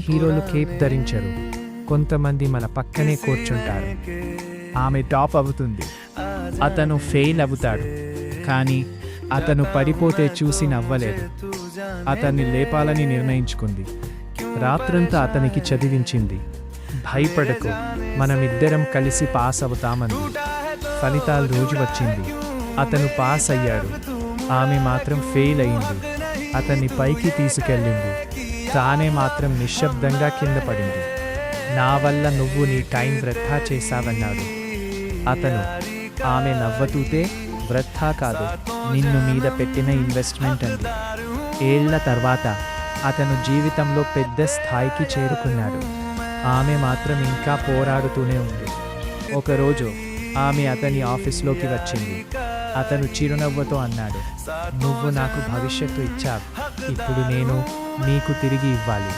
హీరోలు కేప్ ధరించరు, కొంతమంది మన పక్కనే కూర్చుంటారు. ఆమె టాప్ అవుతుంది, అతను ఫెయిల్ అవుతాడు. కానీ అతను పడిపోతే చూసి నవ్వలేదు. అతన్ని లేపాలని నిర్ణయించుకుంది. రాత్రంతా అతనికి చదివించింది. భయపడకు, మనమిద్దరం కలిసి పాస్ అవుతామంది. ఫలితాలు రోజు వచ్చింది. అతను పాస్ అయ్యాడు, ఆమె మాత్రం ఫెయిల్ అయింది. అతన్ని పైకి తీసుకెళ్ళింది, తానే మాత్రం నిశ్శబ్దంగా కింద పడింది. నా వల్ల నువ్వు నీ టైం వృధా చేశావన్నాడు అతను. ఆమె నవ్వుతూతే, వృధా కాదు, నిన్ను మీద పెట్టిన ఇన్వెస్ట్మెంట్ అంది. ఏళ్ల తర్వాత అతను జీవితంలో పెద్ద స్థాయికి చేరుకున్నాడు. ఆమె మాత్రం ఇంకా పోరాడుతూనే ఉంది. ఒకరోజు ఆమె అతని ఆఫీస్లోకి వచ్చింది. అతను చిరునవ్వుతో అన్నాడు, నువ్వు నాకు భవిష్యత్తు ఇచ్చావు, ఇప్పుడు నేను నీకు తిరిగి ఇవ్వాలి.